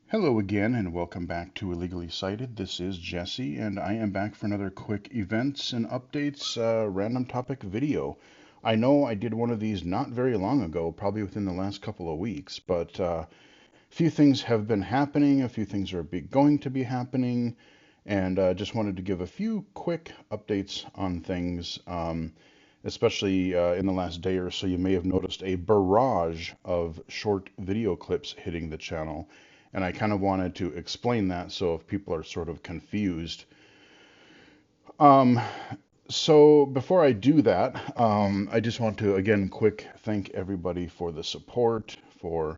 Hello again, and welcome back to Illegally Cited. This is Jesse, and I am back for another quick events and updates random topic video. I know I did one of these not very long ago, probably within the last couple of weeks, but a few things have been happening, a few things are going to be happening, and just wanted to give a few quick updates on things, especially in the last day or so. You may have noticed a barrage of short video clips hitting the channel. And I kind of wanted to explain that so if people are sort of confused. Um, so before I do that, I just want to again quick thank everybody for the support, for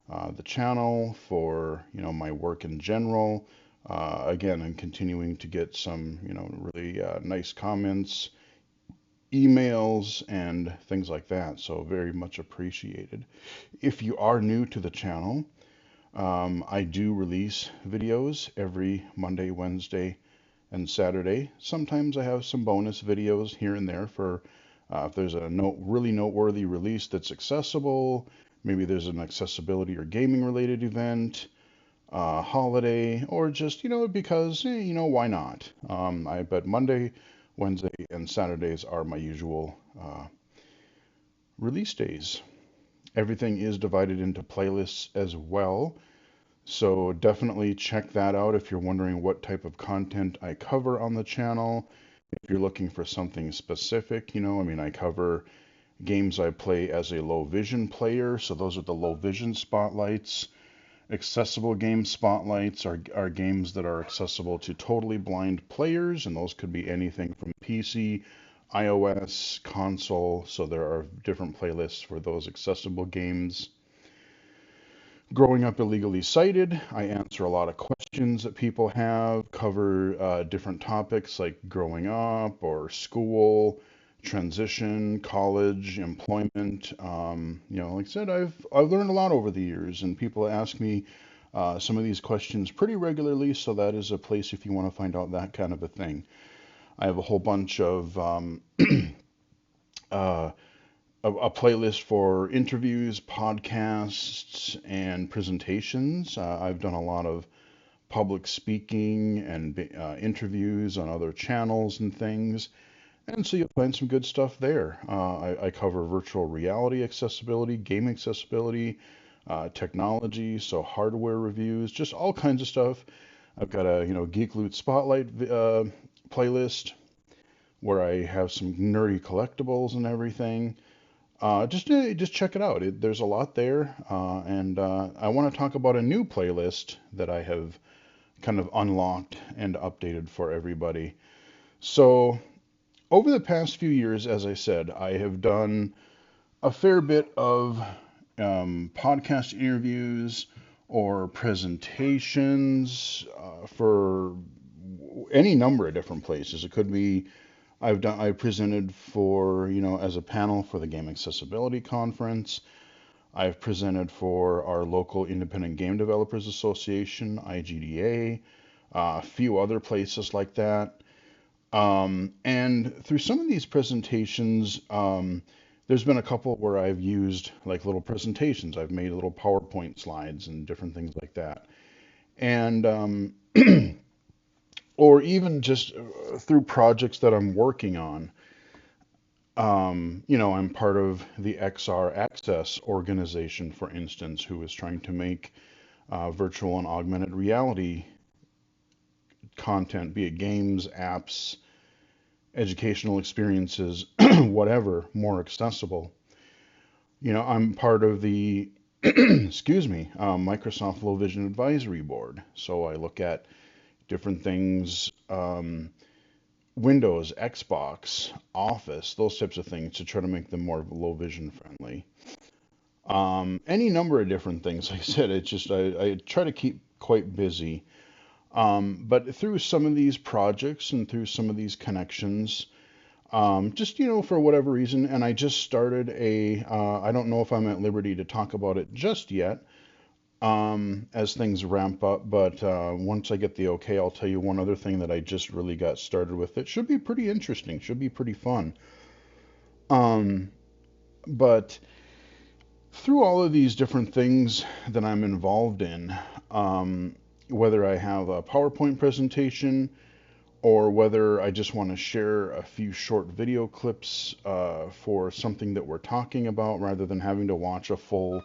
the channel, for my work in general. Again, I'm continuing to get some really nice comments, emails, and things like that. So very much appreciated. If you are new to the channel, I do release videos every Monday, Wednesday, and Saturday. Sometimes I have some bonus videos here and there for if there's a really noteworthy release that's accessible. Maybe there's an accessibility or gaming related event, holiday, or just because why not? But Monday, Wednesday, and Saturdays are my usual release days. Everything is divided into playlists as well. So definitely check that out if you're wondering what type of content I cover on the channel. If you're looking for something specific, I cover games I play as a low vision player. So those are the low vision spotlights. Accessible game spotlights are games that are accessible to totally blind players, and those could be anything from PC, iOS, console. So there are different playlists for those accessible games. Growing up illegally cited, I answer a lot of questions that people have, cover different topics like growing up or school, transition, college, employment. Like I said, I've learned a lot over the years, and people ask me some of these questions pretty regularly. So that is a place if you want to find out that kind of a thing. I have a whole bunch of uh, a playlist for interviews, podcasts, and presentations. I've done a lot of public speaking and interviews on other channels and things. And so you'll find some good stuff there. I cover virtual reality accessibility, game accessibility, technology, so hardware reviews, just all kinds of stuff. I've got a Geek Loot Spotlight playlist where I have some nerdy collectibles and everything. Just check it out. There's a lot there, and I want to talk about a new playlist that I have kind of unlocked and updated for everybody. So over the past few years, as I said, I have done a fair bit of podcast interviews or presentations for any number of different places. It could be I presented for, as a panel for the Game Accessibility Conference. I've presented for our local Independent Game Developers Association, IGDA, a few other places like that. And through some of these presentations, there's been a couple where I've used like little presentations. I've made little PowerPoint slides and different things like that. And or even just through projects that I'm working on. I'm part of the XR Access organization, for instance, who is trying to make virtual and augmented reality content, be it games, apps, educational experiences, whatever, more accessible. I'm part of the, excuse me, Microsoft Low Vision Advisory Board. So I look at different things, Windows, Xbox, Office, those types of things to try to make them more low vision friendly. Any number of different things. Like I said, it's just I try to keep quite busy. But through some of these projects and through some of these connections, just for whatever reason, and I just started I don't know if I'm at liberty to talk about it just yet, as things ramp up. But once I get the okay, I'll tell you one other thing that I just really got started with. It should be pretty interesting, should be pretty fun. Um, but through all of these different things that I'm involved in, whether I have a PowerPoint presentation or whether I just want to share a few short video clips for something that we're talking about rather than having to watch a full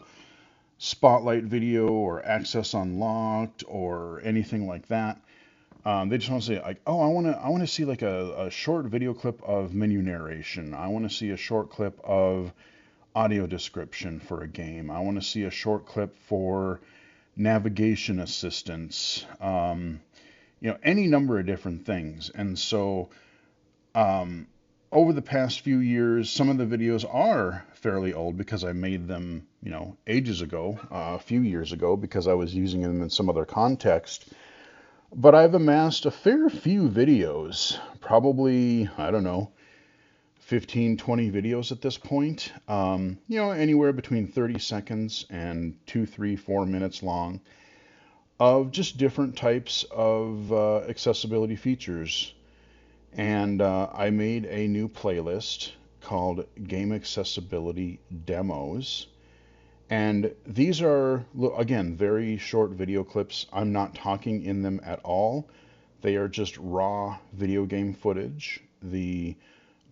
spotlight video or access unlocked or anything like that. They just want to say like, oh, I want to see like a short video clip of menu narration. I want to see a short clip of audio description for a game. I want to see a short clip for navigation assistance. Any number of different things. And so, um, over the past few years, some of the videos are fairly old because I made them, ages ago, a few years ago, because I was using them in some other context. But I've amassed a fair few videos, probably, I don't know, 15, 20 videos at this point. Anywhere between 30 seconds and 2, 3, 4 minutes long of just different types of accessibility features. And I made a new playlist called Game Accessibility Demos. And these are, again, very short video clips. I'm not talking in them at all. They are just raw video game footage. The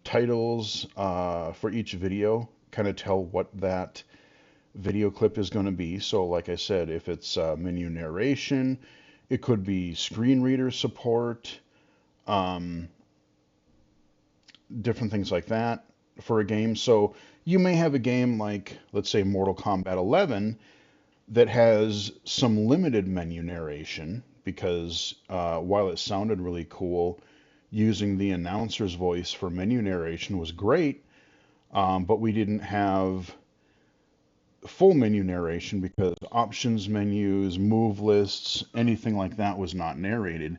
titles for each video kind of tell what that video clip is going to be. So, like I said, if it's menu narration, it could be screen reader support, um, different things like that for a game. So, you may have a game like, let's say, Mortal Kombat 11 that has some limited menu narration because while it sounded really cool, using the announcer's voice for menu narration was great, but we didn't have full menu narration because options menus, move lists, anything like that was not narrated.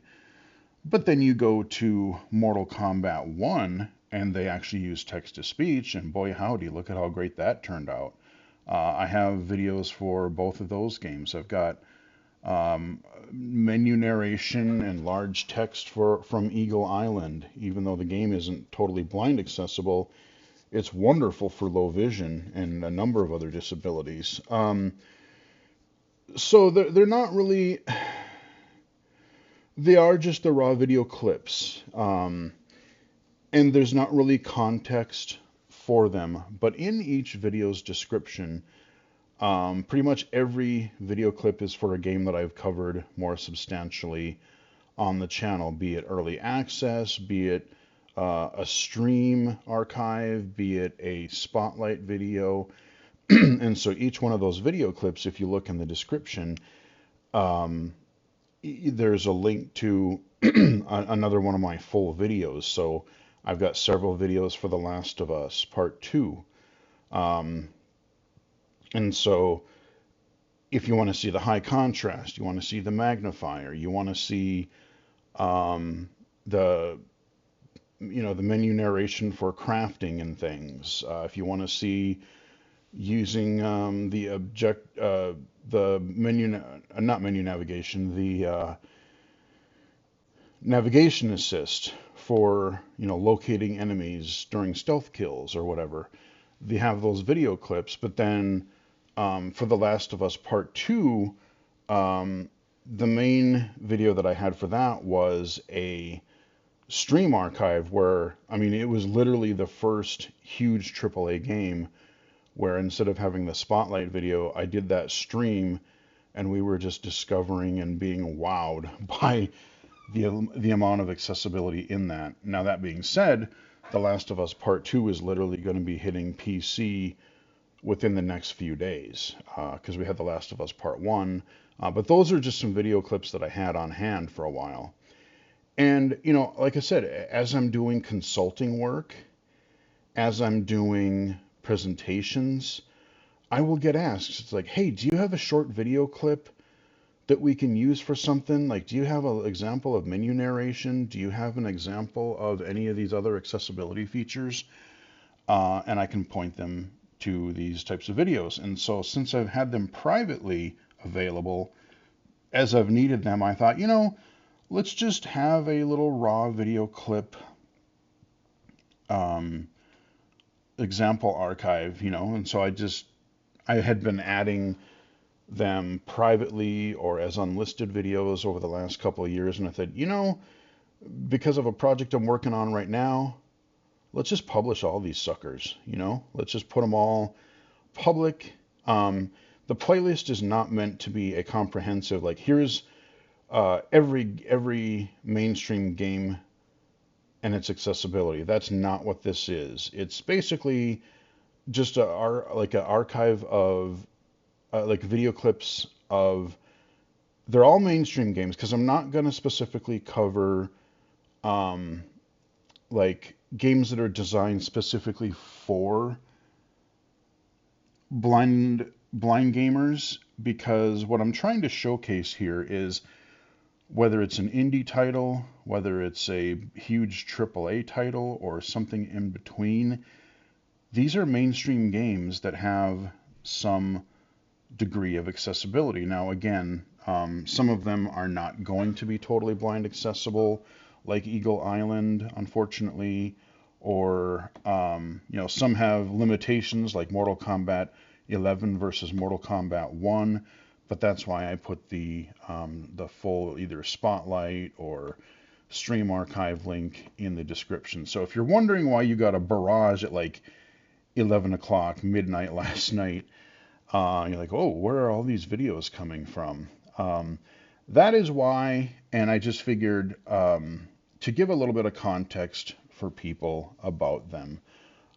But then you go to Mortal Kombat 1 and they actually use text to speech, and boy howdy, look at how great that turned out. I have videos for both of those games. I've got menu narration and large text from Eagle Island. Even though the game isn't totally blind accessible, it's wonderful for low vision and a number of other disabilities. So they're not really, they are just the raw video clips. And there's not really context for them. But in each video's description, pretty much every video clip is for a game that I've covered more substantially on the channel, be it early access, be it a stream archive, be it a spotlight video. And so each one of those video clips, if you look in the description, there's a link to another one of my full videos. So I've got several videos for The Last of Us Part 2. And so if you want to see the high contrast, you want to see the magnifier, you want to see the the menu narration for crafting and things. If you want to see using the menu, not menu navigation, the navigation assist for locating enemies during stealth kills or whatever. They have those video clips, but then for The Last of Us Part 2, the main video that I had for that was a stream archive where, I mean, it was literally the first huge AAA game where instead of having the spotlight video, I did that stream and we were just discovering and being wowed by the amount of accessibility in that. Now, that being said, The Last of Us Part 2 is literally going to be hitting PC within the next few days because we had The Last of Us Part 1. But those are just some video clips that I had on hand for a while. And, like I said, as I'm doing consulting work, as I'm doing presentations, I will get asked, it's like, hey, do you have a short video clip that we can use for something? Like, do you have an example of menu narration? Do you have an example of any of these other accessibility features? And I can point them to these types of videos. And so since I've had them privately available, as I've needed them, I thought, let's just have a little raw video clip example archive, and so I had been adding them privately or as unlisted videos over the last couple of years. And I thought, because of a project I'm working on right now, let's just publish all these suckers, let's just put them all public. The playlist is not meant to be a comprehensive, like, here's every mainstream game and its accessibility. That's not what this is. It's basically just like an archive of like video clips of. They're all mainstream games because I'm not going to specifically cover um, like games that are designed specifically for blind gamers, because what I'm trying to showcase here is whether it's an indie title, whether it's a huge AAA title or something in between, these are mainstream games that have some degree of accessibility. Now, again, some of them are not going to be totally blind accessible, like Eagle Island, unfortunately, or some have limitations, like Mortal Kombat 11 versus Mortal Kombat 1. But that's why I put the full either spotlight or stream archive link in the description. So if you're wondering why you got a barrage at like 11 o'clock midnight last night, you're like, oh, where are all these videos coming from? That is why, and I just figured to give a little bit of context for people about them.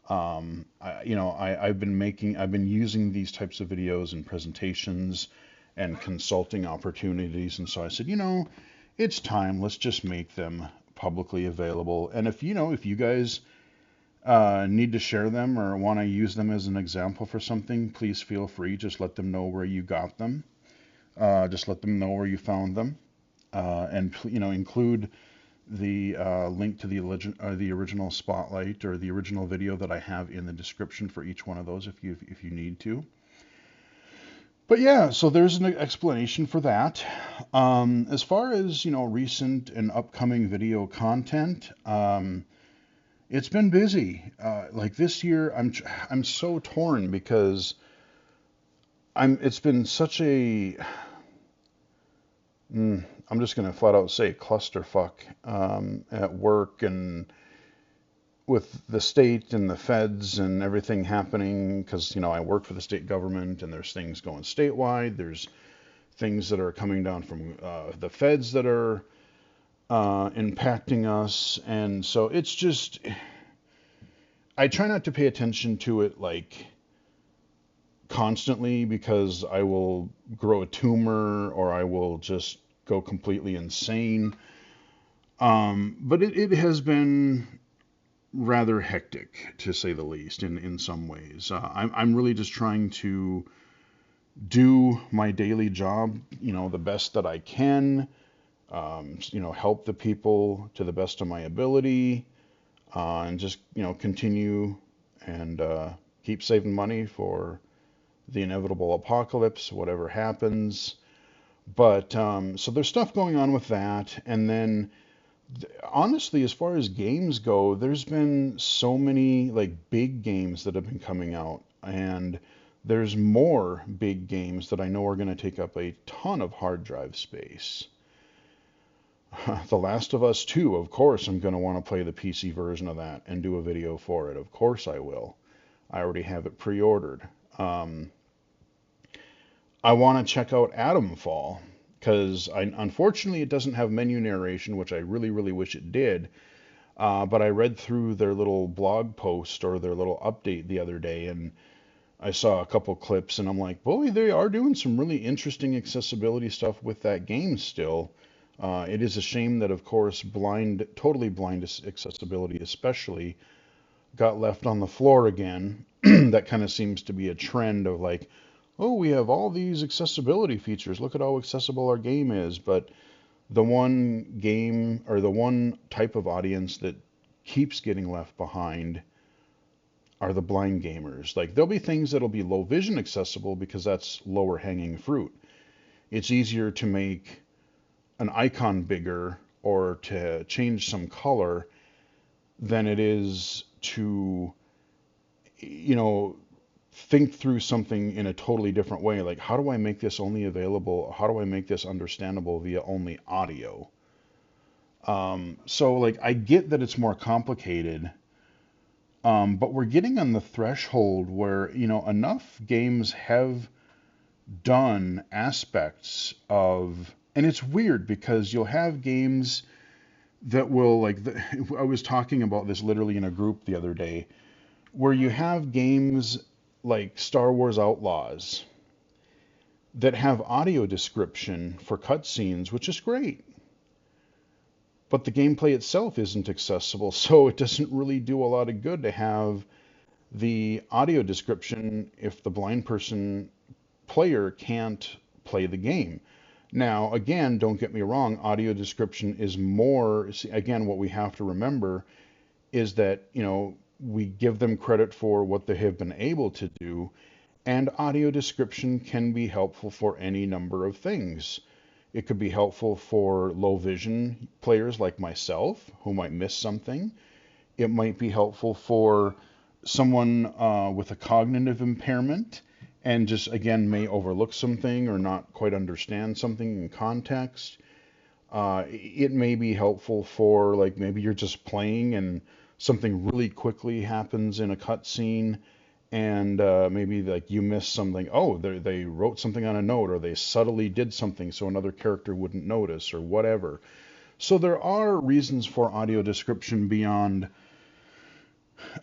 I've been using these types of videos in presentations and consulting opportunities, and so I said, it's time. Let's just make them publicly available. And if you guys need to share them or want to use them as an example for something, please feel free. Just let them know where you got them. Just let them know where you found them, and include the link to the original spotlight or the original video that I have in the description for each one of those if you need to. But yeah, so there's an explanation for that. As far as recent and upcoming video content, it's been busy. Like this year, I'm so torn because it's been such a I'm just gonna flat out say clusterfuck at work and with the state and the feds and everything happening, because I work for the state government and there's things going statewide. There's things that are coming down from the feds that are impacting us, and so it's just I try not to pay attention to it like constantly, because I will grow a tumor or I will just go completely insane. But it has been rather hectic, to say the least, in some ways. I'm really just trying to do my daily job, the best that I can, help the people to the best of my ability, and just, continue and keep saving money for the inevitable apocalypse, whatever happens. But so there's stuff going on with that. And then honestly, as far as games go, there's been so many like big games that have been coming out, and there's more big games that I know are going to take up a ton of hard drive space. The Last of Us 2, of course, I'm going to want to play the PC version of that and do a video for it. Of course I will. I already have it pre-ordered. I want to check out Atomfall, because unfortunately it doesn't have menu narration, which I really, really wish it did. But I read through their little blog post or their little update the other day, and I saw a couple clips, and I'm like, boy, they are doing some really interesting accessibility stuff with that game still. It is a shame that, of course, totally blind accessibility especially, got left on the floor again. That kind of seems to be a trend of like, oh, we have all these accessibility features. Look at how accessible our game is. But the one game or the one type of audience that keeps getting left behind are the blind gamers. Like, there'll be things that'll be low vision accessible because that's lower hanging fruit. It's easier to make an icon bigger or to change some color than it is to, think through something in a totally different way. Like, how do I make this only available? How do I make this understandable via only audio? So like, I get that it's more complicated, but we're getting on the threshold where, enough games have done aspects of, and it's weird because you'll have games that will I was talking about this literally in a group the other day, where you have games like Star Wars Outlaws that have audio description for cutscenes, which is great, but the gameplay itself isn't accessible, so it doesn't really do a lot of good to have the audio description if the blind person player can't play the game. Now, again, don't get me wrong, audio description is more, again, what we have to remember is that, we give them credit for what they have been able to do, and audio description can be helpful for any number of things. It could be helpful for low vision players like myself who might miss something. It might be helpful for someone with a cognitive impairment and just, again, may overlook something or not quite understand something in context. It may be helpful for, like, maybe you're just playing and something really quickly happens in a cutscene, and maybe like you missed something. Oh, they wrote something on a note, or they subtly did something so another character wouldn't notice, or whatever. So there are reasons for audio description beyond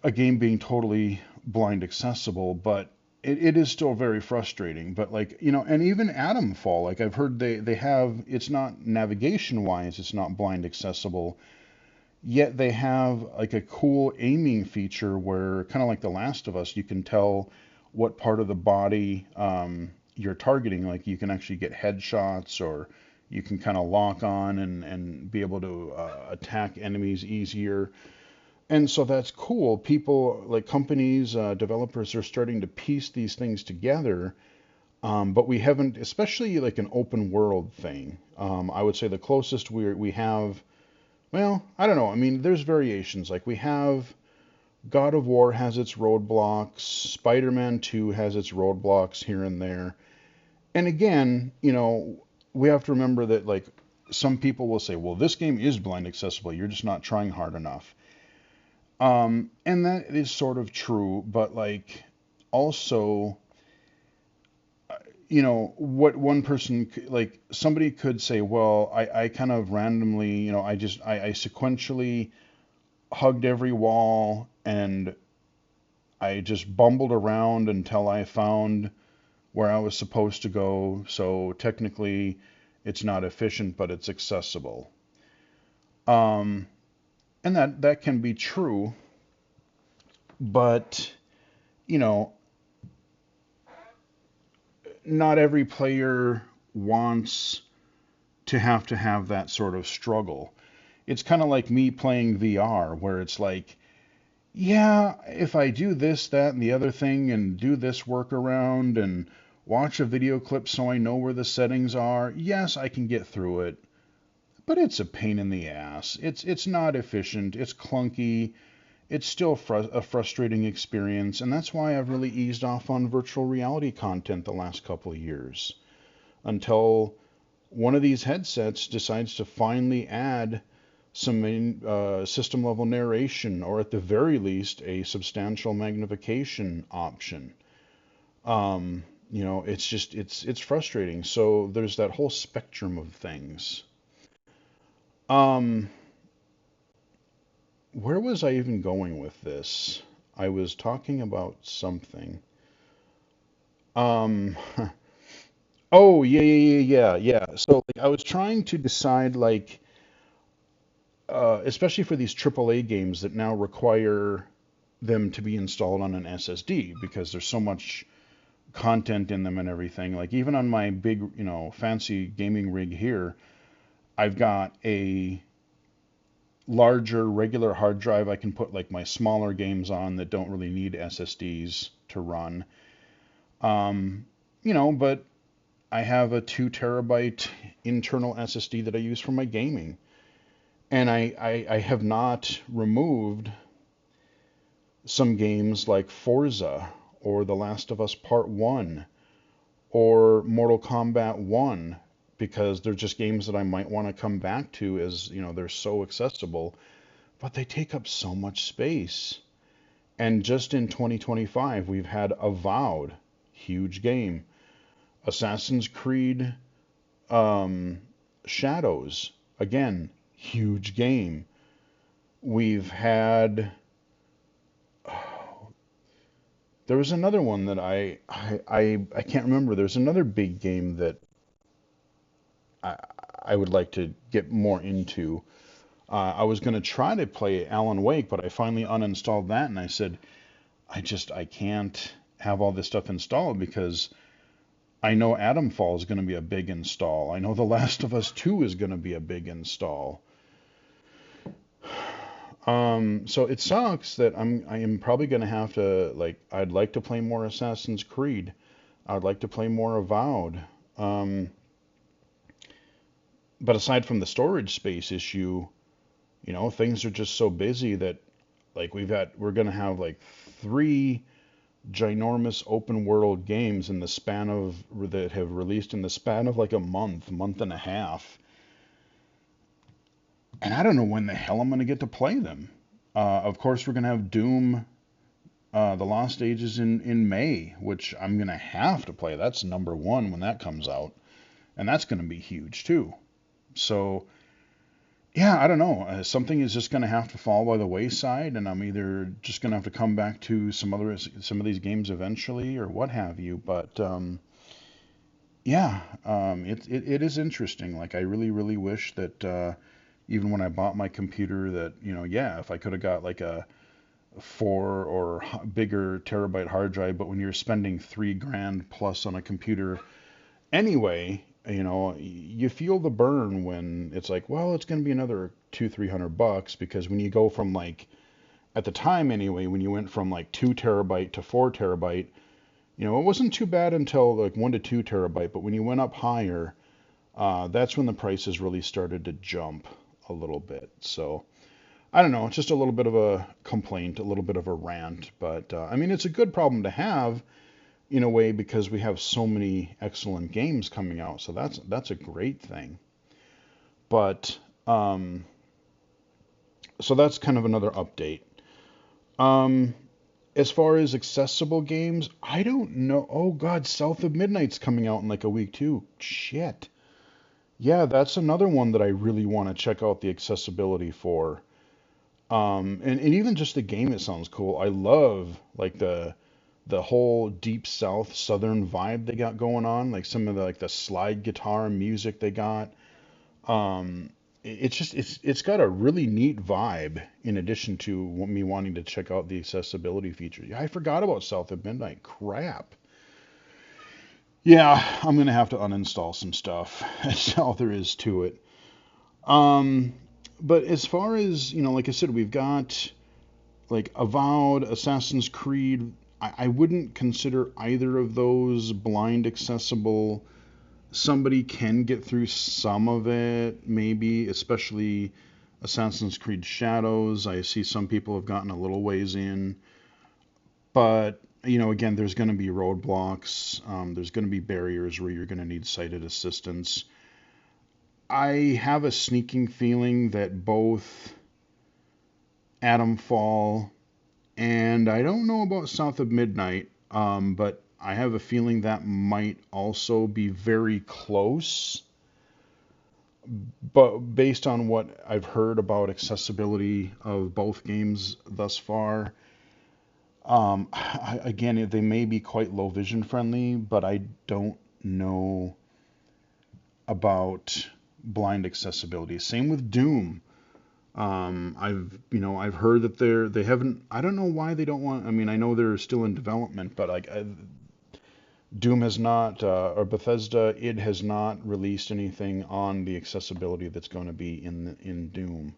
a game being totally blind accessible, but it is still very frustrating. But like, and even Atomfall, like I've heard they have, it's not navigation wise, it's not blind accessible, yet they have like a cool aiming feature where, kind of like The Last of Us, you can tell what part of the body you're targeting. Like you can actually get headshots, or you can kind of lock on and be able to attack enemies easier. And so that's cool. People, like companies, developers are starting to piece these things together, but we haven't, especially like an open world thing. I would say the closest we have, well, I don't know. I mean, there's variations. Like we have God of War has its roadblocks, Spider-Man 2 has its roadblocks here and there. And again, we have to remember that like some people will say, well, this game is blind accessible. You're just not trying hard enough. And that is sort of true, but like also, what one person, like somebody could say, well, I kind of randomly, I sequentially hugged every wall and I just bumbled around until I found where I was supposed to go. So technically it's not efficient, but it's accessible. Um, and that can be true, but you know, not every player wants to have that sort of struggle. It's kind of like me playing VR, where it's like, yeah, if I do this, that, and the other thing, and do this workaround, and watch a video clip so I know where the settings are, yes, I can get through it. But it's a pain in the ass. It's not efficient. It's clunky. It's still a frustrating experience, and that's why I've really eased off on virtual reality content the last couple of years, until one of these headsets decides to finally add some system level narration, or at the very least a substantial magnification option. It's just it's frustrating. So there's that whole spectrum of things. Um, where was I even going with this? I was talking about something. Um, oh yeah. So like, I was trying to decide, like, especially for these AAA games that now require them to be installed on an SSD because there's so much content in them and everything. Like even on my big, fancy gaming rig here, I've got a larger regular hard drive I can put like my smaller games on that don't really need SSDs to run. Um, but I have a 2 terabyte internal SSD that I use for my gaming. And I have not removed some games like Forza or The Last of Us Part 1 or Mortal Kombat 1 because they're just games that I might want to come back to as, they're so accessible, but they take up so much space. And just in 2025, we've had Avowed, huge game. Assassin's Creed um, Shadows, again, huge game. We've had there was another one that I can't remember. There's another big game that I I would like to get more into. I was going to try to play Alan Wake, but I finally uninstalled that, and I said I can't have all this stuff installed because I know Atomfall is going to be a big install. I know The Last of Us 2 is going to be a big install. So it sucks that I am probably going to have to I'd like to play more Assassin's Creed. I'd like to play more Avowed. Um, but aside from the storage space issue, things are just so busy that we're going to have like three ginormous open world games in the span of that have released in the span of like a month and a half. And I don't know when the hell I'm going to get to play them. Of course, we're going to have Doom, The Lost Ages in May, which I'm going to have to play. That's number one when that comes out. And that's going to be huge too. So, yeah, I don't know. Something is just going to have to fall by the wayside, and I'm either just going to have to come back to some of these games eventually, or what have you. But yeah, it is interesting. Like I really wish that even when I bought my computer, that yeah, if I could have got like a 4 or bigger terabyte hard drive, but when you're spending 3 grand plus on a computer anyway, you feel the burn when it's like, well, it's going to be another 200-300 bucks because when you go from like at the time anyway, when you went from like 2 terabyte to 4 terabyte, it wasn't too bad until like 1 to 2 terabyte, but when you went up higher, that's when the prices really started to jump a little bit. So I don't know, it's just a little bit of a complaint, a little bit of a rant, but I mean, it's a good problem to have in a way because we have so many excellent games coming out. So that's a great thing. But so that's kind of another update. Um, as far as accessible games, I don't know. Oh God, South of Midnight's coming out in like a week too. Shit. Yeah, that's another one that I really want to check out the accessibility for. And even just the game, it sounds cool. I love like the whole deep south southern vibe they got going on, like some of the like the slide guitar music they got. Um, it's just it's got a really neat vibe in addition to me wanting to check out the accessibility features. Yeah, I forgot about South of Midnight. Crap. Yeah, I'm gonna have to uninstall some stuff. That's all there is to it. Um, but as far as, like I said, we've got like Avowed, Assassin's Creed. I wouldn't consider either of those blind accessible. Somebody can get through some of it, maybe, especially Assassin's Creed Shadows. I see some people have gotten a little ways in, but again, there's going to be roadblocks. There's going to be barriers where you're going to need sighted assistance. I have a sneaking feeling that both Atomfall and I don't know about South of Midnight, but I have a feeling that might also be very close. But based on what I've heard about accessibility of both games thus far, again, they may be quite low vision friendly, but I don't know about blind accessibility. Same with Doom. I've heard that they haven't. I don't know why they don't want. I mean, I know they're still in development, but Doom has not, or Bethesda, it has not released anything on the accessibility that's going to be in Doom.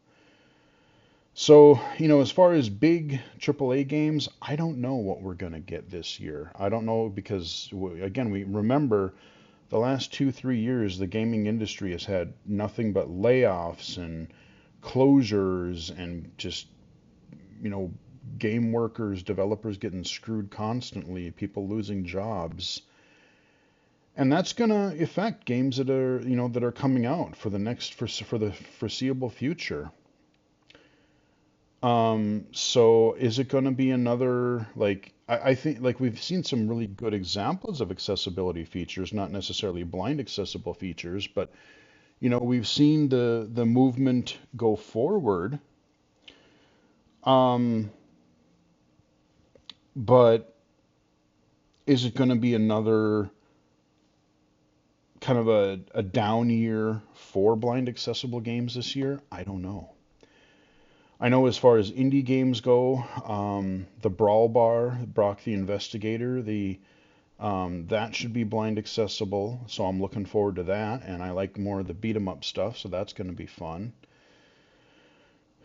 So, as far as big AAA games, I don't know what we're going to get this year. I don't know because, again, we remember the last 2-3 years, the gaming industry has had nothing but layoffs and closures and just, you know, game workers, developers getting screwed constantly, people losing jobs. And that's going to affect games that are, that are coming out for the foreseeable future. So is it going to be another, like, I think, like, we've seen some really good examples of accessibility features, not necessarily blind accessible features, but we've seen the movement go forward. Um, but is it going to be another kind of a down year for blind accessible games this year? I don't know. I know as far as indie games go, the Brawl Bar, Brock the Investigator, that should be blind accessible, so I'm looking forward to that. And I like more of the beat 'em up stuff, so that's going to be fun.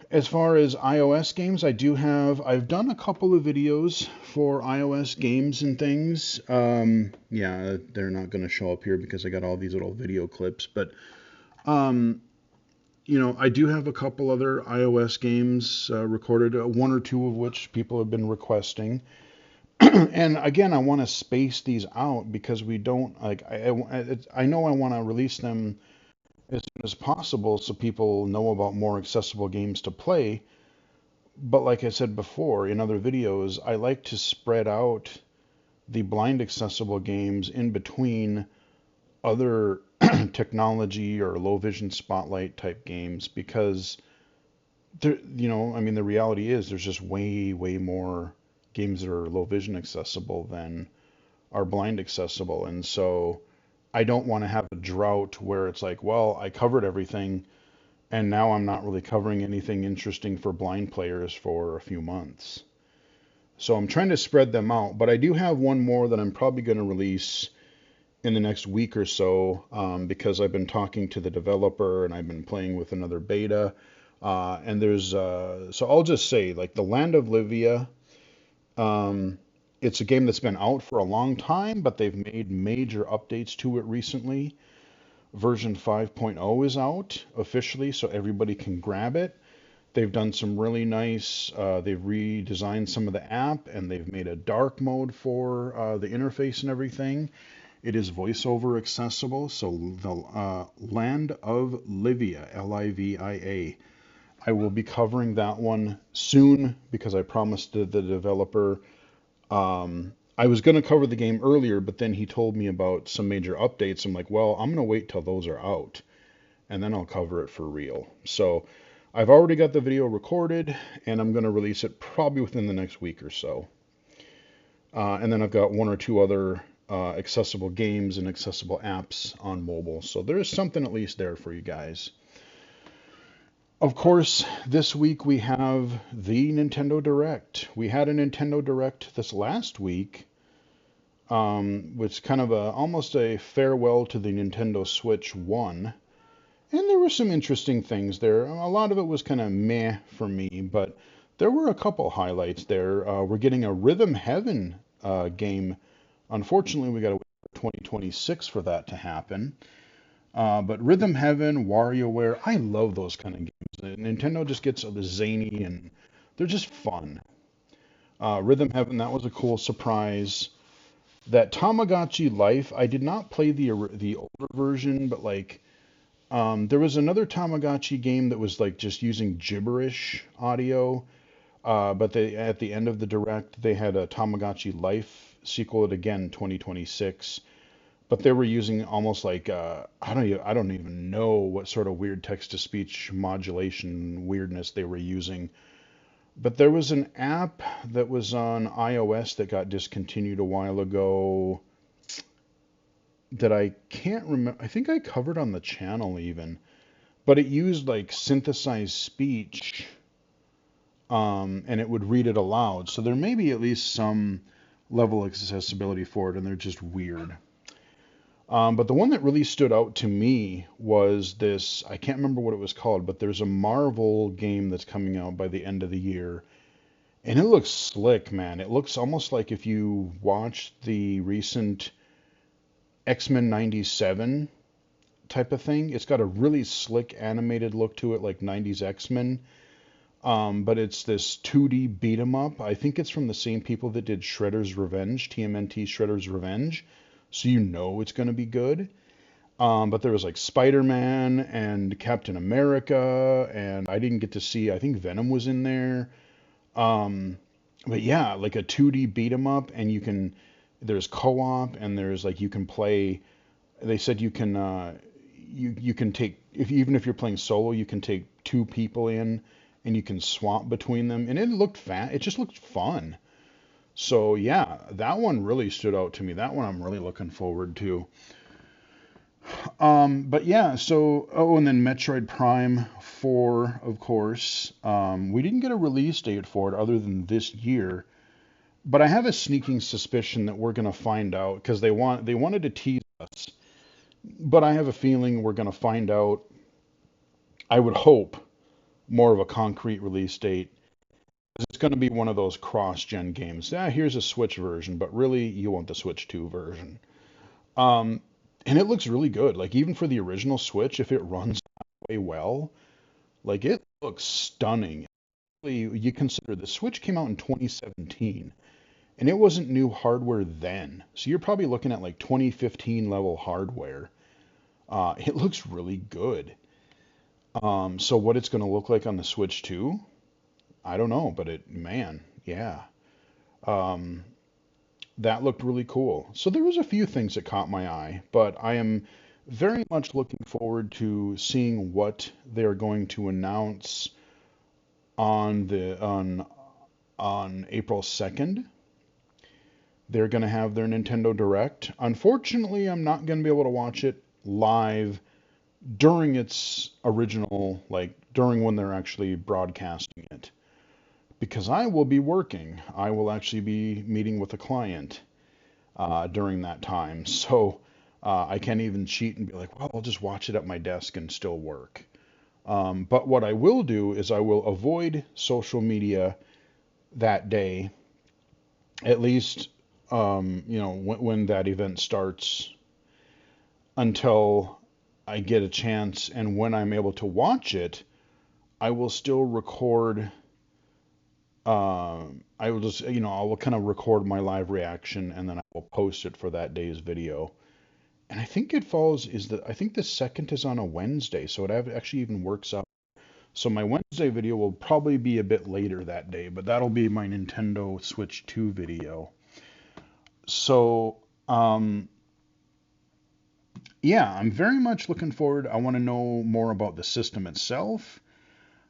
As far as iOS games, I've done a couple of videos for iOS games and things. Yeah, they're not going to show up here because I got all these little video clips, but um, I do have a couple other iOS games recorded, one or two of which people have been requesting. And again, I want to space these out because we don't like. I know I want to release them as soon as possible so people know about more accessible games to play. But like I said before in other videos, I like to spread out the blind accessible games in between other technology or low vision spotlight type games because I mean, the reality is there's just way, way more games that are low vision accessible than are blind accessible. And so I don't want to have a drought where it's like, well, I covered everything and now I'm not really covering anything interesting for blind players for a few months. So I'm trying to spread them out, but I do have one more that I'm probably going to release in the next week or so because I've been talking to the developer and I've been playing with another beta. And so I'll just say, like, the Land of Livia, um, it's a game that's been out for a long time, but they've made major updates to it recently. Version 5.0 is out officially, so everybody can grab it. They've done some really nice, they've redesigned some of the app and they've made a dark mode for the interface and everything. It is voiceover accessible, so the Land of Livia, Livia. I will be covering that one soon because I promised the developer. I was going to cover the game earlier, but then he told me about some major updates. I'm like, well, I'm going to wait till those are out and then I'll cover it for real. So I've already got the video recorded and I'm going to release it probably within the next week or so. And then I've got one or two other accessible games and accessible apps on mobile. So there is something at least there for you guys. Of course, this week we have the Nintendo Direct. We had a Nintendo Direct this last week, which kind of almost a farewell to the Nintendo Switch 1. And there were some interesting things there. A lot of it was kind of meh for me, but there were a couple highlights there. We're getting a Rhythm Heaven game. Unfortunately, we got to wait for 2026 for that to happen. But Rhythm Heaven, WarioWare, I love those kind of games. Nintendo just gets zany and they're just fun. Rhythm Heaven, that was a cool surprise. That Tamagotchi Life, I did not play the older version, but like there was another Tamagotchi game that was like just using gibberish audio. But at the end of the direct, they had a Tamagotchi Life sequel, it again 2026. But they were using almost like I don't even know what sort of weird text to speech modulation weirdness they were using. But there was an app that was on iOS that got discontinued a while ago that I can't remember. I think I covered on the channel even, but it used like synthesized speech, and it would read it aloud. So there may be at least some level of accessibility for it, and they're just weird. But the one that really stood out to me was this, I can't remember what it was called, but there's a Marvel game that's coming out by the end of the year. And it looks slick, man. It looks almost like if you watched the recent X-Men 97 type of thing. It's got a really slick animated look to it, like 90s X-Men. But it's this 2D beat 'em up. I think it's from the same people that did Shredder's Revenge, TMNT Shredder's Revenge. So you know it's going to be good. But there was like Spider-Man and Captain America, and I didn't get to see, I think Venom was in there. Um, but yeah, like a 2D beat 'em up, and there's co-op, and there's like, you can play, they said you can, you can take, even if you're playing solo, you can take two people in, and you can swap between them, and it just looked fun. So yeah, that one really stood out to me. That one I'm really looking forward to. But yeah, so, oh, and then Metroid Prime 4, of course. We didn't get a release date for it other than this year, but I have a sneaking suspicion that we're gonna find out because they wanted to tease us, but I have a feeling we're gonna find out. I would hope more of a concrete release date. It's gonna be one of those cross-gen games. Yeah, here's a Switch version, but really you want the Switch 2 version. Um, and it looks really good. Like even for the original Switch, if it runs way well, like it looks stunning. You consider the Switch came out in 2017, and it wasn't new hardware then. So you're probably looking at like 2015 level hardware. It looks really good. So what it's going to look like on the Switch 2, I don't know, but man, yeah. Um, that looked really cool. So there was a few things that caught my eye, but I am very much looking forward to seeing what they're going to announce on the on April 2nd. They're going to have their Nintendo Direct. Unfortunately, I'm not going to be able to watch it live during its original, like during when they're actually broadcasting it, because I will be working. I will actually be meeting with a client during that time. So I can't even cheat and be like, well, I'll just watch it at my desk and still work. But what I will do is I will avoid social media that day, at least, when that event starts, until I get a chance. And when I'm able to watch it, I will still record. I will just, I will kind of record my live reaction, and then I will post it for that day's video. And I think I think the second is on a Wednesday, so it actually even works out. So my Wednesday video will probably be a bit later that day, but that'll be my Nintendo Switch 2 video. So, yeah, I'm very much looking forward. I want to know more about the system itself.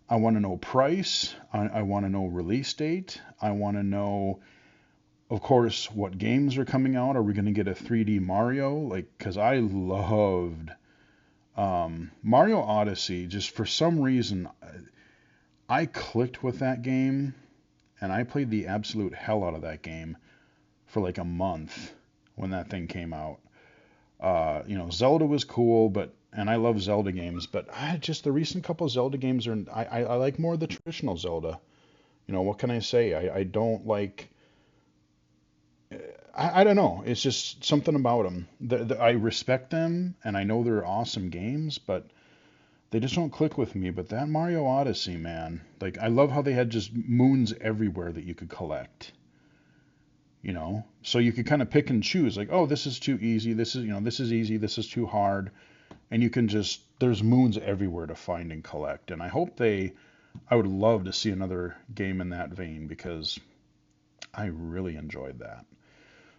I want to know price. I want to know release date. I want to know, of course, what games are coming out. Are we going to get a 3D Mario? Like, because I loved Mario Odyssey. Just for some reason, I clicked with that game, and I played the absolute hell out of that game for like a month when that thing came out. Zelda was cool, and I love Zelda games, but the recent couple Zelda games I like more the traditional Zelda. What can I say? I don't like, I don't know. It's just something about them. I respect them, and I know they're awesome games, but they just don't click with me. But that Mario Odyssey, man, like I love how they had just moons everywhere that you could collect. So you could kind of pick and choose, like, oh, this is too easy, this is easy, this is too hard, and there's moons everywhere to find and collect. And I would love to see another game in that vein, because I really enjoyed that.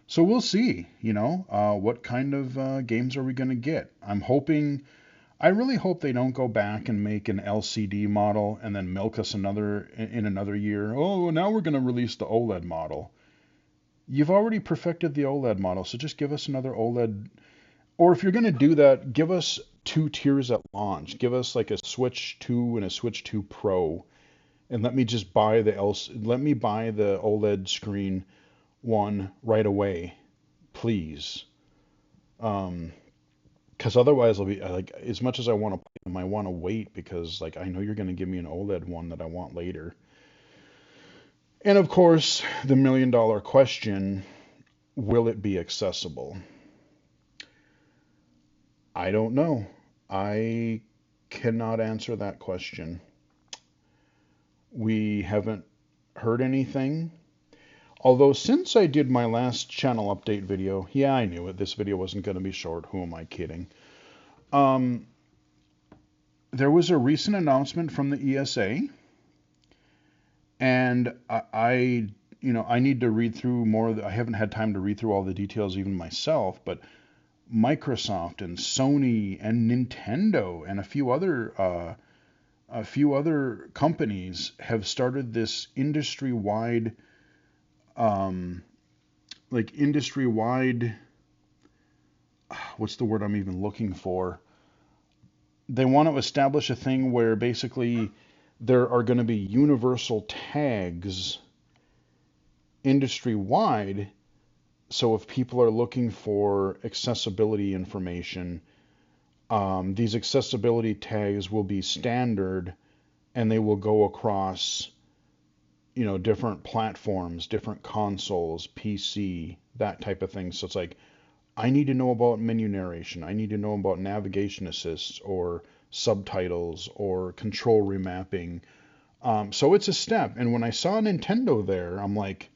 So we'll see, what kind of games are we going to get. I really hope they don't go back and make an LCD model and then milk us in another year. Oh, now we're going to release the OLED model. You've already perfected the OLED model, so just give us another OLED. Or if you're going to do that, give us two tiers at launch. Give us like a Switch 2 and a Switch 2 Pro, and let me buy the OLED screen one right away, please. Because otherwise, I'll be like, as much as I want to play them, I want to wait, because like I know you're going to give me an OLED one that I want later. And of course, the $1 million question: will it be accessible? I don't know. I cannot answer that question. We haven't heard anything. Although since I did my last channel update video, yeah, I knew it. This video wasn't going to be short. Who am I kidding? Um, there was a recent announcement from the ESA, and I need to read through more. I haven't had time to read through all the details even myself, but Microsoft and Sony and Nintendo and a few other companies have started this industry-wide, um, like industry-wide, what's the word I'm even looking for? They want to establish a thing where basically there are going to be universal tags industry-wide. So if people are looking for accessibility information, these accessibility tags will be standard and they will go across, different platforms, different consoles, PC, that type of thing. So it's like, I need to know about menu narration. I need to know about navigation assists or subtitles or control remapping. So it's a step. And when I saw Nintendo there, I'm like,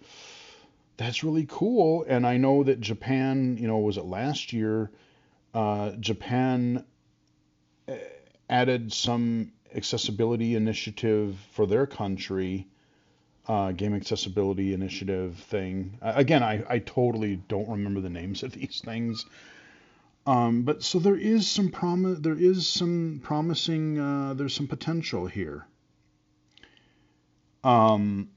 that's really cool. And I know that Japan, was it last year? Japan added some accessibility initiative for their country, game accessibility initiative thing. Again, I totally don't remember the names of these things. But so there is some promising, there's some potential here. Um,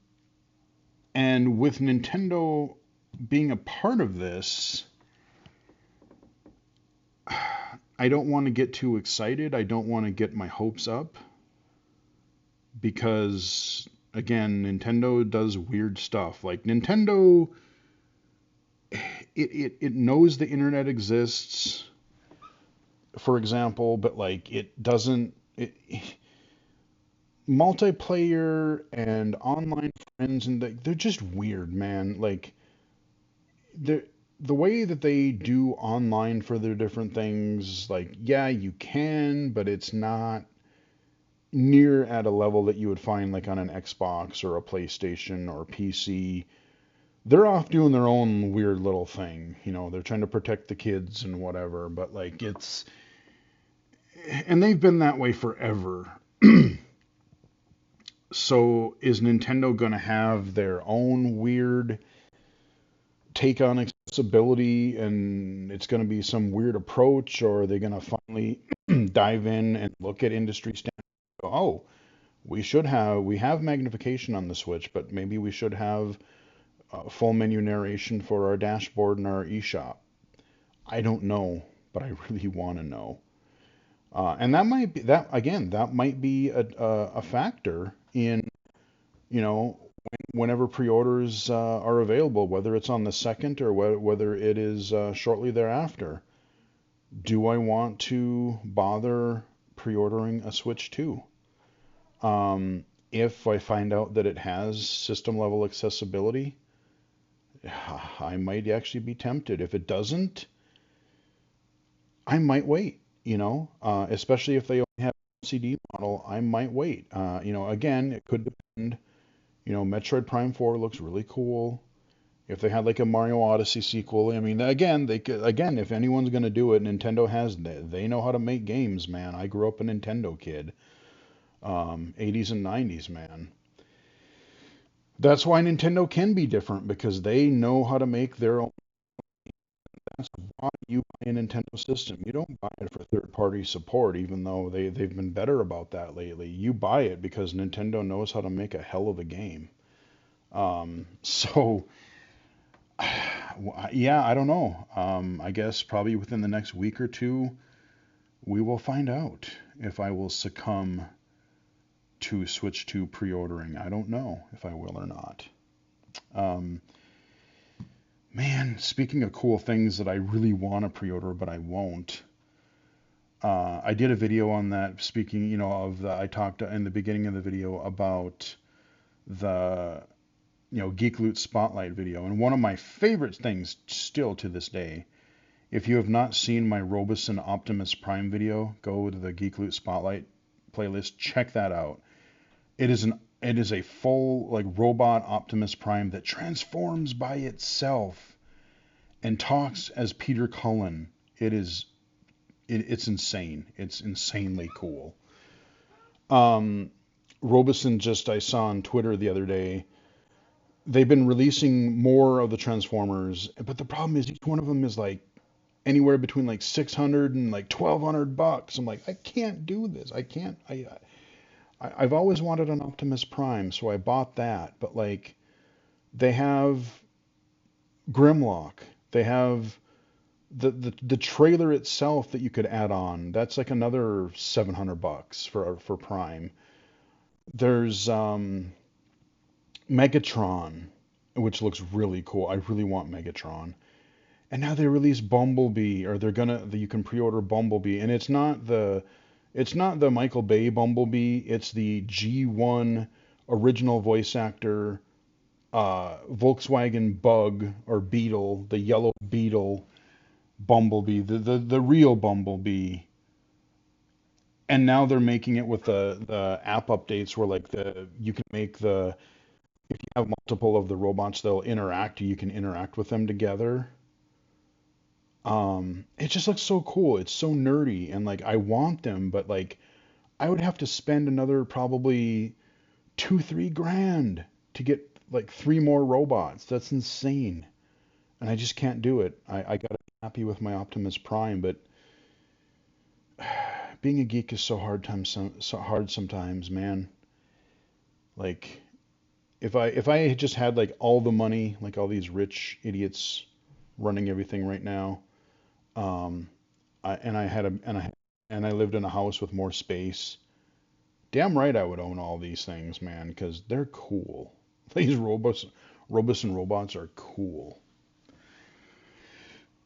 and with Nintendo being a part of this, I don't want to get too excited. I don't want to get my hopes up because, again, Nintendo does weird stuff. Like Nintendo, it knows the internet exists, for example, but like it doesn't. Multiplayer and online friends and they're just weird, man. Like the way that they do online for their different things, like yeah, you can, but it's not near at a level that you would find like on an Xbox or a PlayStation or PC. They're off doing their own weird little thing. They're trying to protect the kids and whatever, but like and they've been that way forever. So is Nintendo going to have their own weird take on accessibility and it's going to be some weird approach, or are they going to finally dive in and look at industry standards? Oh, we have magnification on the Switch, but maybe we should have full menu narration for our dashboard and our eShop. I don't know, but I really want to know. And that might be that again. That might be a factor in you know whenever pre-orders are available, whether it's on the second or whether it is shortly thereafter. Do I want to bother pre-ordering a Switch 2? If I find out that it has system level accessibility, I might actually be tempted. If it doesn't, I might wait. Especially if they only have an LCD model, I might wait. Again, it could depend. Metroid Prime 4 looks really cool. If they had like a Mario Odyssey sequel, I mean, again, they could, again, if anyone's gonna do it, Nintendo has, they know how to make games, man. I grew up a Nintendo kid, 80s and 90s, man. That's why Nintendo can be different because they know how to make their own. That's why you buy a Nintendo system. You don't buy it for third-party support, even though they've been better about that lately. You buy it because Nintendo knows how to make a hell of a game. So yeah, I don't know. I guess probably within the next week or two, we will find out if I will succumb to switch to pre-ordering. I don't know if I will or not. Um, Man, speaking of cool things that I really want to pre-order but I won't. I did a video on that. Speaking, I talked in the beginning of the video about the Geek Loot Spotlight video, and one of my favorite things still to this day. If you have not seen my Robeson Optimus Prime video, go to the Geek Loot Spotlight playlist. Check that out. It is an It is a full like robot Optimus Prime that transforms by itself and talks as Peter Cullen. It is it's insane. It's insanely cool. Um, Robeson just I saw on Twitter the other day. They've been releasing more of the Transformers, but the problem is each one of them is like anywhere between like 600 and like $1,200. I'm like, I can't do this. I can't. I've always wanted an Optimus Prime, so I bought that. But like, they have Grimlock. They have the trailer itself that you could add on. That's like another $700 for Prime. There's Megatron, which looks really cool. I really want Megatron. And now they release Bumblebee, or they're gonna you can pre-order Bumblebee, and it's not the Michael Bay Bumblebee. It's the G1 original voice actor Volkswagen Bug or Beetle, the yellow Beetle Bumblebee, the real Bumblebee. And now they're making it with the app updates where like the you can make the if you have multiple of the robots, they'll interact. You can interact with them together. It just looks so cool. It's so nerdy, and like I want them, but like I would have to spend another probably 2, 3 grand to get like 3 more robots. That's insane, and I just can't do it. I gotta be happy with my Optimus Prime, but being a geek is so hard sometimes, man. Like if I had just had like all the money, like all these rich idiots running everything right now, um, and I had a and I lived in a house with more space. Damn right I would own all these things, man, because they're cool. These Robots and robots are cool.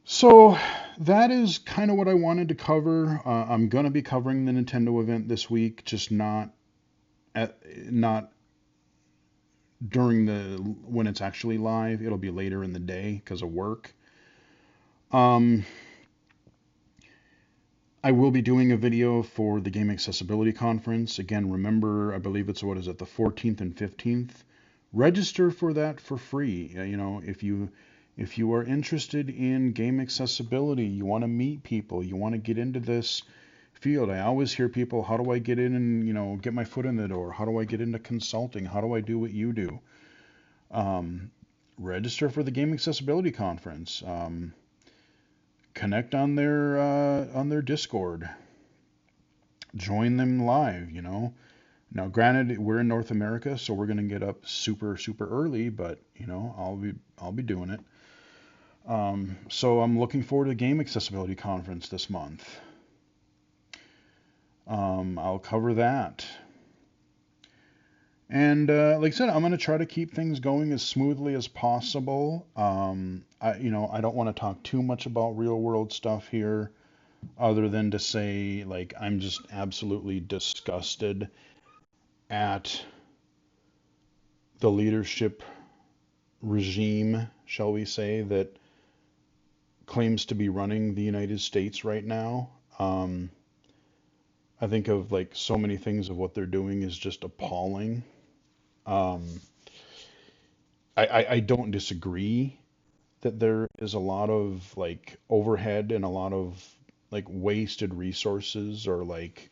So that is kind of what I wanted to cover. I'm gonna be covering the Nintendo event this week, just at, not during the when it's actually live. It'll be later in the day because of work. Um, I will be doing a video for the Game Accessibility Conference. Again, remember, I believe it's what is it, the 14th and 15th. Register for that for free. If you are interested in game accessibility, you want to meet people, you want to get into this field. I always hear people, how do I get in and, get my foot in the door? How do I get into consulting? How do I do what you do? Um, Register for the Game Accessibility Conference. Connect on their Discord. Join them live. Now, granted, we're in North America, so we're gonna get up super super early, but I'll be doing it. So I'm looking forward to the Game Accessibility Conference this month. I'll cover that. And like I said, I'm going to try to keep things going as smoothly as possible. I don't want to talk too much about real world stuff here, other than to say, like, I'm just absolutely disgusted at the leadership regime, shall we say, that claims to be running the United States right now. I think of like so many things of what they're doing is just appalling. Um, I don't disagree that there is a lot of like overhead and a lot of like wasted resources or like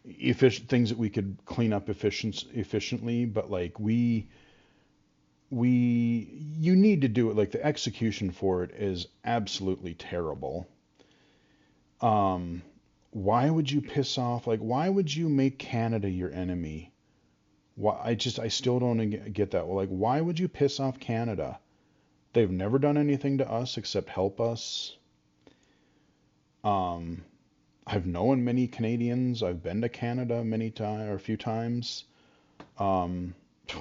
efficient things that we could clean up efficiently, but like you need to do it. Like the execution for it is absolutely terrible. Um, why would you piss off? Like, why would you make Canada your enemy? Why? I still don't get that. Well, like, why would you piss off Canada? They've never done anything to us except help us. Um, I've known many Canadians. I've been to Canada many times or a few times. Um,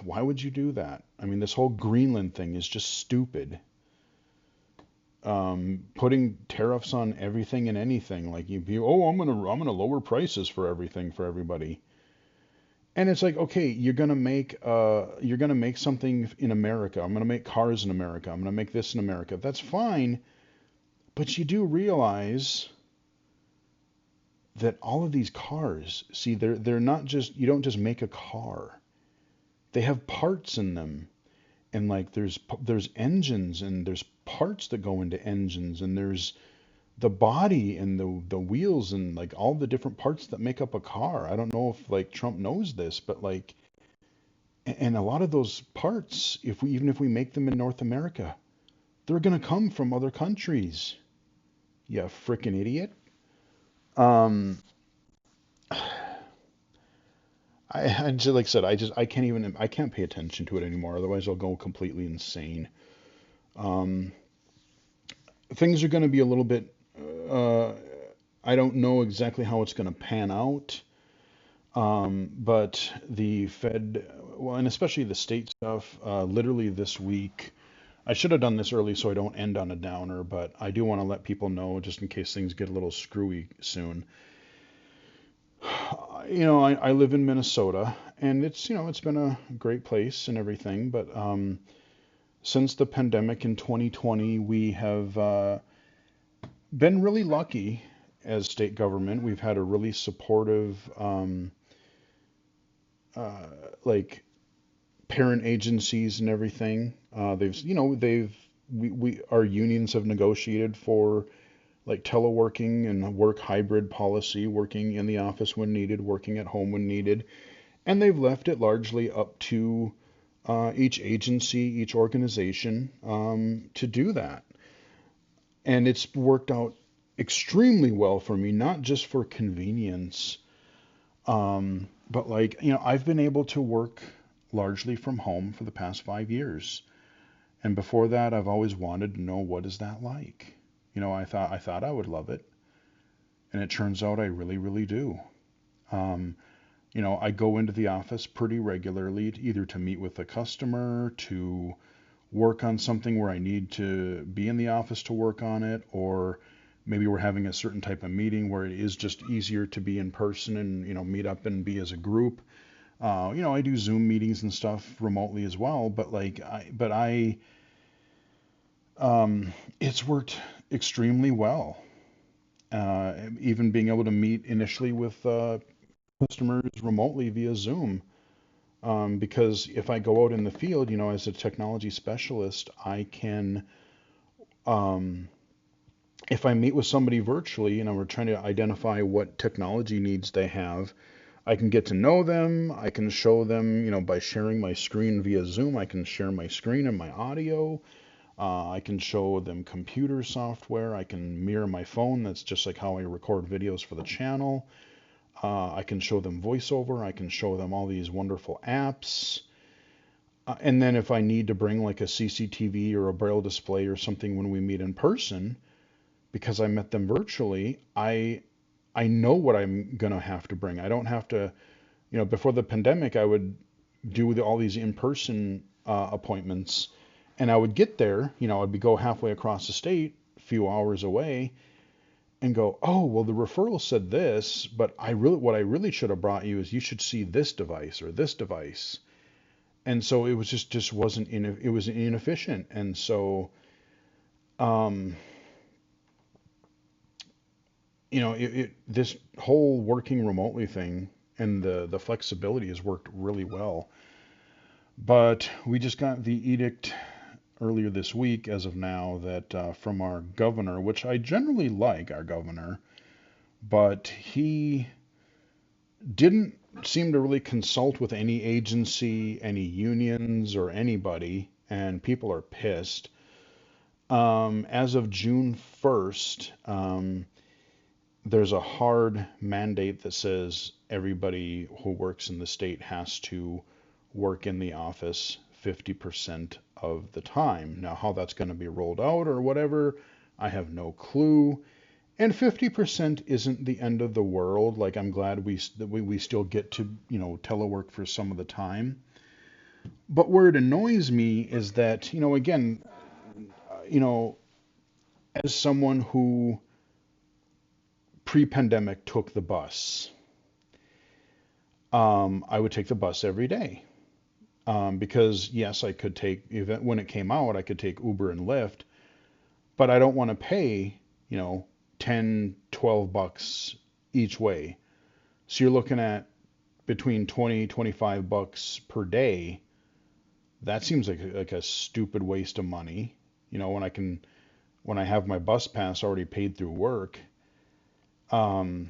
why would you do that? I mean, this whole Greenland thing is just stupid. Putting tariffs on everything and anything, like I'm gonna lower prices for everything for everybody. And it's like, okay, you're gonna make something in America. I'm gonna make cars in America. I'm gonna make this in America. That's fine, but you do realize that all of these cars, see, they're not just you don't just make a car. they have parts in them, and like there's engines, and there's parts that go into engines, and there's the body and the wheels and like all the different parts that make up a car. I don't know if like Trump knows this, but like, and a lot of those parts, if we even if we make them in North America, they're gonna come from other countries. You freaking idiot. Um, I just like I said, I can't pay attention to it anymore. Otherwise, I'll go completely insane. Um, things are going to be a little bit. Uh, I don't know exactly how it's going to pan out. But the Fed, well, and especially the state stuff, literally this week. I should have done this early so I don't end on a downer, but I do want to let people know just in case things get a little screwy soon. I live in Minnesota, and it's been a great place and everything, but since the pandemic in 2020, we have been really lucky as state government. We've had a really supportive, uh, like parent agencies and everything. Our unions have negotiated for like teleworking and work hybrid policy, working in the office when needed, working at home when needed, and they've left it largely up to each agency, each organization to do that. And it's worked out extremely well for me, not just for convenience, but like, I've been able to work largely from home for the past 5 years. And before that, I've always wanted to know what is that like. I thought I would love it, and it turns out I really, really do. Um, I go into the office pretty regularly, either to meet with a customer, to work on something where I need to be in the office to work on it, or maybe we're having a certain type of meeting where it is just easier to be in person and, meet up and be as a group. I do Zoom meetings and stuff remotely as well, but it's worked extremely well. Even being able to meet initially with customers remotely via Zoom. Because if I go out in the field, as a technology specialist, I can, um, if I meet with somebody virtually, we're trying to identify what technology needs they have, I can get to know them. I can show them, by sharing my screen via Zoom, I can share my screen and my audio. I can show them computer software. I can mirror my phone. That's just like how I record videos for the channel. I can show them voiceover. I can show them all these wonderful apps. And then if I need to bring like a CCTV or a braille display or something when we meet in person, because I met them virtually, I know what I'm gonna have to bring. I don't have to, before the pandemic, I would do all these in-person appointments, and I would get there, I'd be go halfway across the state, a few hours away, and go, oh, well, the referral said this, but what I really should have brought you is you should see this device or this device. And so it was just wasn't it was inefficient. And so, um, this whole working remotely thing and the flexibility has worked really well. But we just got the edict earlier this week, as of now, that from our governor, which I generally like our governor, but he didn't seem to really consult with any agency, any unions, or anybody, and people are pissed. As of June 1st, there's a hard mandate that says everybody who works in the state has to work in the office 50% of the time. Now, how that's going to be rolled out or whatever, I have no clue. And 50% isn't the end of the world. Like, I'm glad we still get to, telework for some of the time. But where it annoys me is that, again, you know, as someone who pre-pandemic took the bus, I would take the bus every day. Because yes, I could take, even when it came out, I could take Uber and Lyft, but I don't want to pay, 10, $12 each way. So you're looking at between 20, 25 bucks per day, that seems like a stupid waste of money. When when I have my bus pass already paid through work. Um,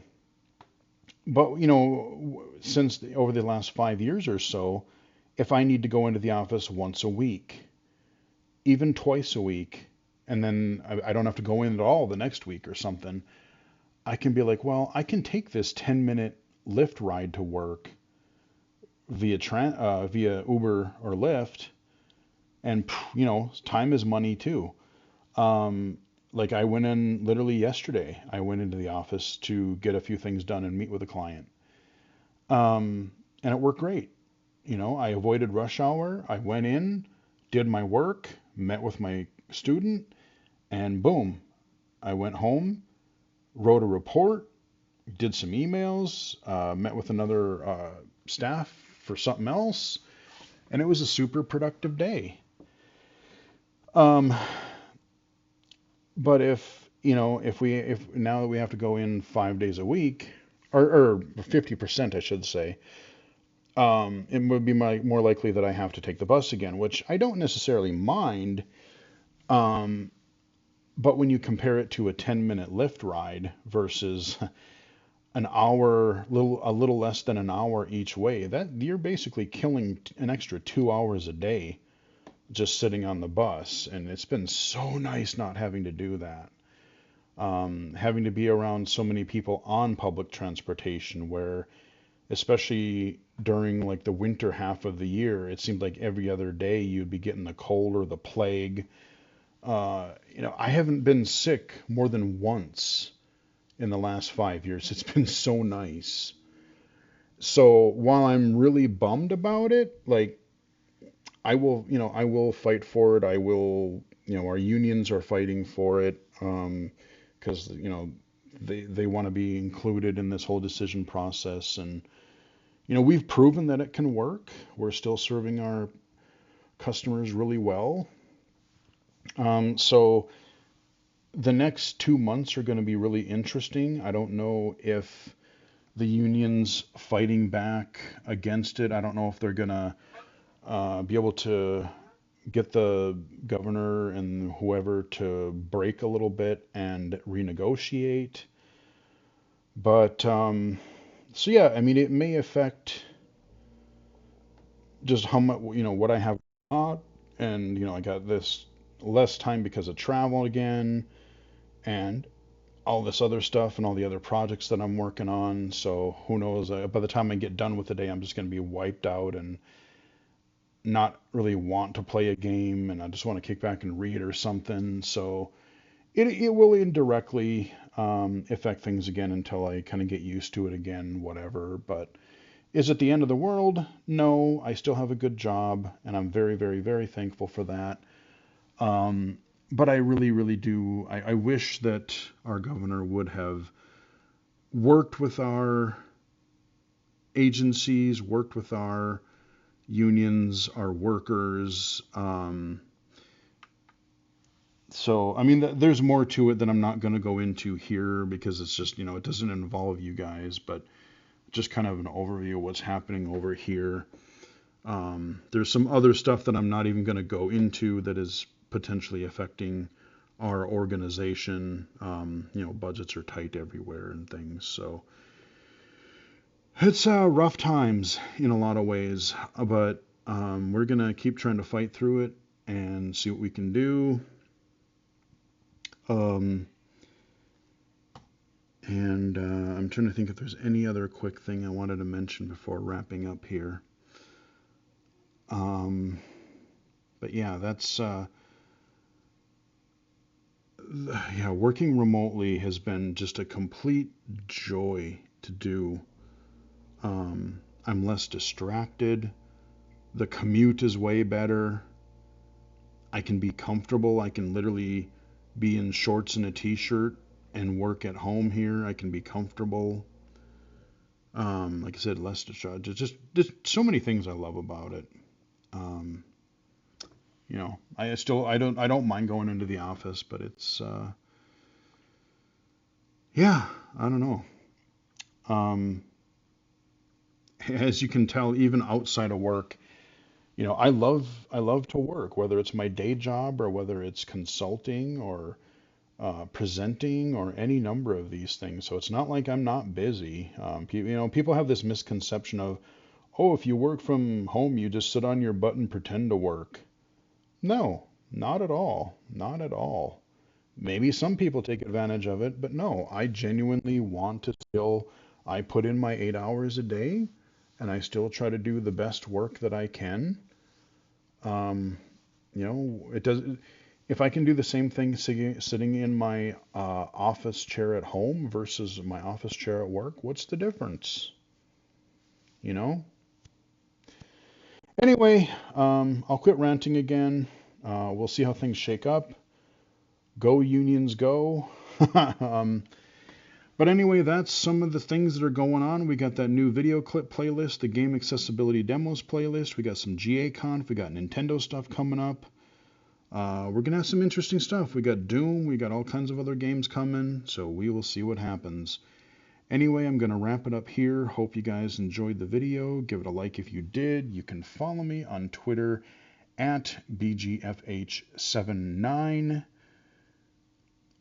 but since over the last 5 years or so, if I need to go into the office once a week, even twice a week, and then I don't have to go in at all the next week or something, I can be like, well, I can take this 10-minute Lyft ride to work via Uber or Lyft, and time is money too. Um, like I went in literally yesterday. I went into the office to get a few things done and meet with a client. And it worked great. I avoided rush hour. I went in, did my work, met with my student, and boom, I went home, wrote a report, did some emails, met with another staff for something else, and it was a super productive day. Um, but if now that we have to go in 5 days a week, or 50%, I should say, it would be more likely that I have to take the bus again, which I don't necessarily mind. Um, but when you compare it to a 10-minute Lyft ride versus a little less than an hour each way, that you're basically killing an extra 2 hours a day just sitting on the bus. And it's been so nice not having to do that. Having to be around so many people on public transportation, where especially during like the winter half of the year, it seemed like every other day you'd be getting the cold or the plague. I haven't been sick more than once in the last 5 years. It's been so nice. So while I'm really bummed about it, like I will fight for it. I will, our unions are fighting for it, because, they want to be included in this whole decision process. And, we've proven that it can work. We're still serving our customers really well. So the next 2 months are going to be really interesting. I don't know if the union's fighting back against it. I don't know if they're going to be able to get the governor and whoever to break a little bit and renegotiate. But so yeah, I mean, it may affect just how much, what I have got, and I got this less time because of travel again, and all this other stuff and all the other projects that I'm working on. So who knows? By the time I get done with the day, I'm just going to be wiped out and not really want to play a game, and I just want to kick back and read or something. So it will indirectly affect things again until I kind of get used to it again, whatever. But is it the end of the world? No, I still have a good job, and I'm very, very, very thankful for that. But I really, really do. I wish that our governor would have worked with our agencies, worked with our unions, our workers. So, I mean, there's more to it that I'm not going to go into here because it's just, it doesn't involve you guys, but just kind of an overview of what's happening over here. There's some other stuff that I'm not even going to go into that is potentially affecting our organization. Budgets are tight everywhere and things. So it's rough times in a lot of ways, but we're going to keep trying to fight through it and see what we can do. And I'm trying to think if there's any other quick thing I wanted to mention before wrapping up here. But yeah, that's working remotely has been just a complete joy to do. I'm less distracted. The commute is way better. I can be comfortable. I can literally be in shorts and a t-shirt and work at home here. I can be comfortable. Like I said, less distracted. Just so many things I love about it. I don't mind going into the office, but it's I don't know. as you can tell, even outside of work, I love to work, whether it's my day job or whether it's consulting or presenting or any number of these things. So it's not like I'm not busy. People have this misconception of, oh, if you work from home, you just sit on your butt and pretend to work. No, not at all. Not at all. Maybe some people take advantage of it, but no, I genuinely want to still, I put in my 8 hours a day and I still try to do the best work that I can. Um, it does. If I can do the same thing sitting in my office chair at home versus my office chair at work, what's the difference? You know? Anyway, I'll quit ranting again. We'll see how things shake up. Go unions, go. um, but anyway, that's some of the things that are going on. We got that new video clip playlist, the game accessibility demos playlist. We got some GAConf. We got Nintendo stuff coming up. We're going to have some interesting stuff. We got Doom. We got all kinds of other games coming. So we will see what happens. Anyway, I'm going to wrap it up here. Hope you guys enjoyed the video. Give it a like if you did. You can follow me on Twitter at BGFH79.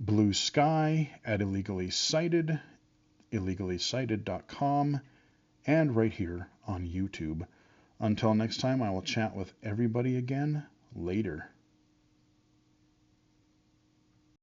Blue Sky at Illegally Cited, illegally-cited.com, and right here on YouTube. Until next time, I will chat with everybody again later.